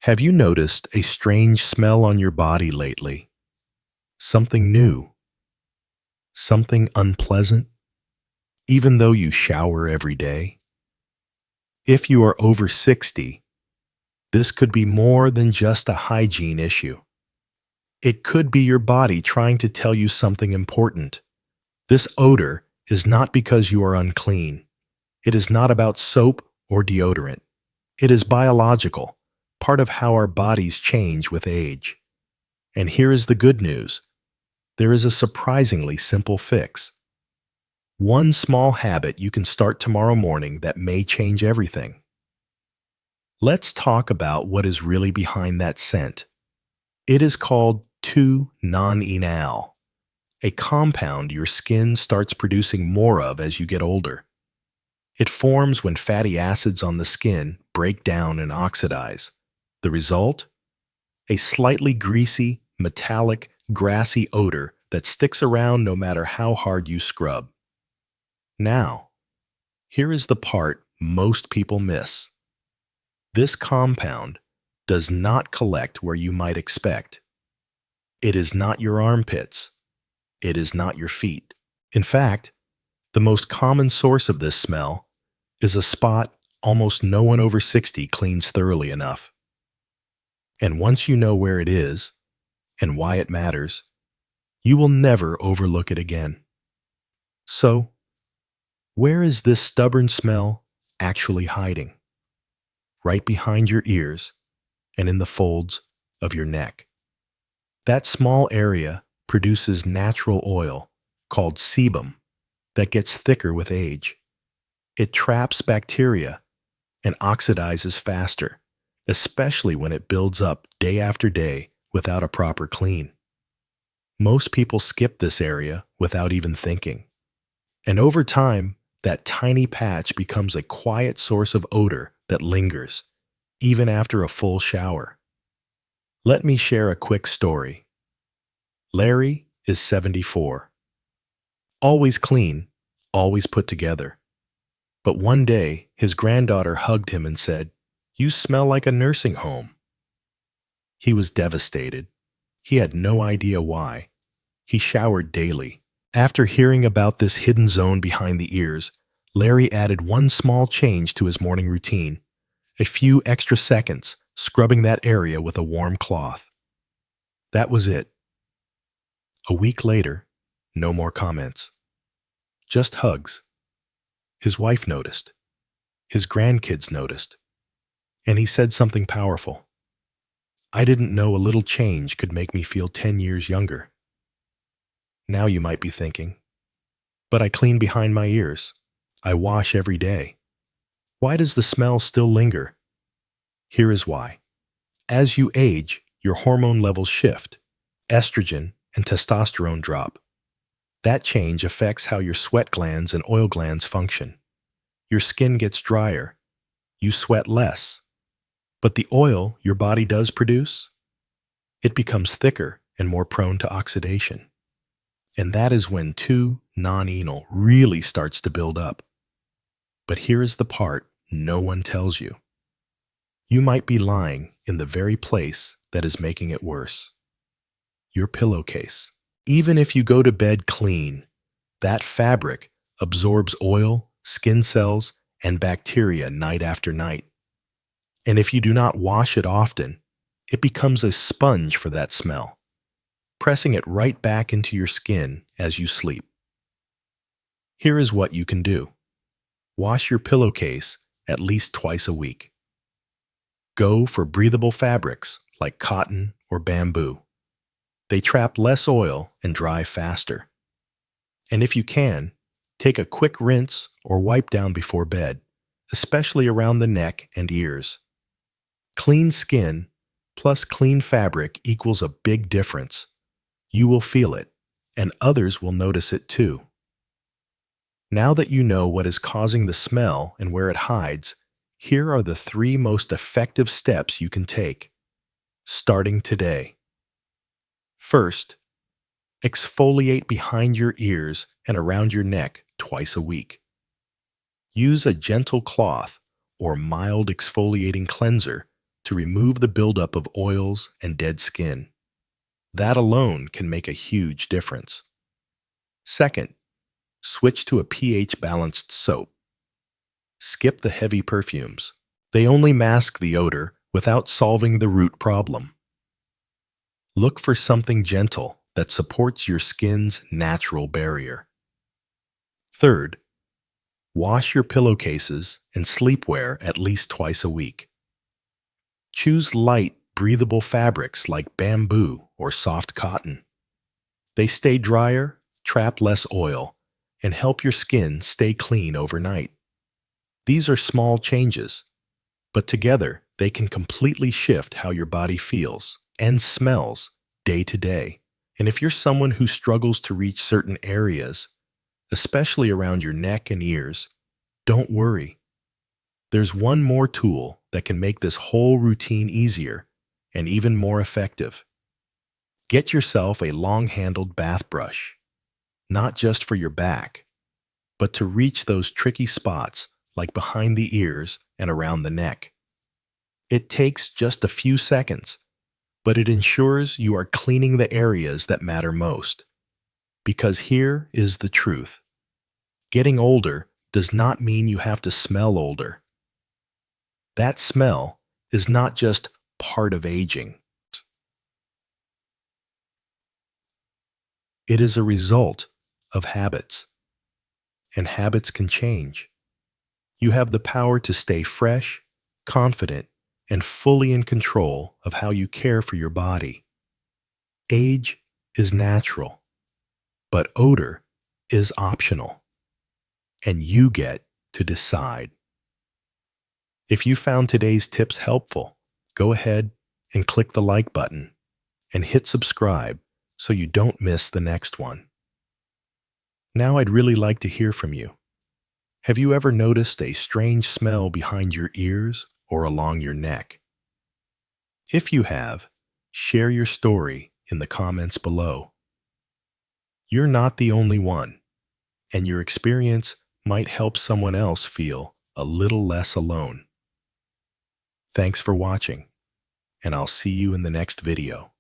Have you noticed a strange smell on your body lately? Something new, something unpleasant, even though you shower every day? If you are over 60, this could be more than just a hygiene issue. It could be your body trying to tell you something important. This odor is not because you are unclean. It is not about soap or deodorant. It is biological, part of how our bodies change with age. And here is the good news. There is a surprisingly simple fix. One small habit you can start tomorrow morning that may change everything. Let's talk about what is really behind that scent. It is called 2-non-enal, a compound your skin starts producing more of as you get older. It forms when fatty acids on the skin break down and oxidize. The result? A slightly greasy, metallic, grassy odor that sticks around no matter how hard you scrub. Now, here is the part most people miss. This compound does not collect where you might expect. It is not your armpits. It is not your feet. In fact, the most common source of this smell is a spot almost no one over 60 cleans thoroughly enough. And once you know where it is and why it matters, you will never overlook it again. So, where is this stubborn smell actually hiding? Right behind your ears and in the folds of your neck. That small area produces natural oil called sebum that gets thicker with age. It traps bacteria and oxidizes faster, especially when it builds up day after day without a proper clean. Most people skip this area without even thinking. And over time, that tiny patch becomes a quiet source of odor that lingers, even after a full shower. Let me share a quick story. Larry is 74. Always clean, always put together. But one day, his granddaughter hugged him and said, "You smell like a nursing home." He was devastated. He had no idea why. He showered daily. After hearing about this hidden zone behind the ears, Larry added one small change to his morning routine: a few extra seconds scrubbing that area with a warm cloth. That was it. A week later, no more comments. Just hugs. His wife noticed. His grandkids noticed. And he said something powerful. "I didn't know a little change could make me feel 10 years younger." Now you might be thinking, "But I clean behind my ears. I wash every day. Why does the smell still linger?" Here is why. As you age, your hormone levels shift. Estrogen and testosterone drop. That change affects how your sweat glands and oil glands function. Your skin gets drier. You sweat less. But the oil your body does produce, it becomes thicker and more prone to oxidation. And that is when 2-non-enal really starts to build up. But here is the part no one tells you. You might be lying in the very place that is making it worse. Your pillowcase. Even if you go to bed clean, that fabric absorbs oil, skin cells, and bacteria night after night. And if you do not wash it often, it becomes a sponge for that smell, pressing it right back into your skin as you sleep. Here is what you can do. Wash your pillowcase at least twice a week. Go for breathable fabrics like cotton or bamboo. They trap less oil and dry faster. And if you can, take a quick rinse or wipe down before bed, especially around the neck and ears. Clean skin plus clean fabric equals a big difference. You will feel it, and others will notice it too. Now that you know what is causing the smell and where it hides, here are the 3 most effective steps you can take, starting today. First, exfoliate behind your ears and around your neck twice a week. Use a gentle cloth or mild exfoliating cleanser to remove the buildup of oils and dead skin. That alone can make a huge difference. Second, switch to a pH-balanced soap. Skip the heavy perfumes. They only mask the odor without solving the root problem. Look for something gentle that supports your skin's natural barrier. Third, wash your pillowcases and sleepwear at least twice a week. Choose light, breathable fabrics like bamboo or soft cotton. They stay drier, trap less oil, and help your skin stay clean overnight. These are small changes, but together they can completely shift how your body feels and smells day to day. And if you're someone who struggles to reach certain areas, especially around your neck and ears, don't worry. There's one more tool that can make this whole routine easier and even more effective. Get yourself a long-handled bath brush, not just for your back, but to reach those tricky spots like behind the ears and around the neck. It takes just a few seconds, but it ensures you are cleaning the areas that matter most. Because here is the truth. Getting older does not mean you have to smell older. That smell is not just part of aging. It is a result of habits, and habits can change. You have the power to stay fresh, confident, and fully in control of how you care for your body. Age is natural, but odor is optional, and you get to decide. If you found today's tips helpful, go ahead and click the like button and hit subscribe so you don't miss the next one. Now I'd really like to hear from you. Have you ever noticed a strange smell behind your ears or along your neck? If you have, share your story in the comments below. You're not the only one, and your experience might help someone else feel a little less alone. Thanks for watching, and I'll see you in the next video.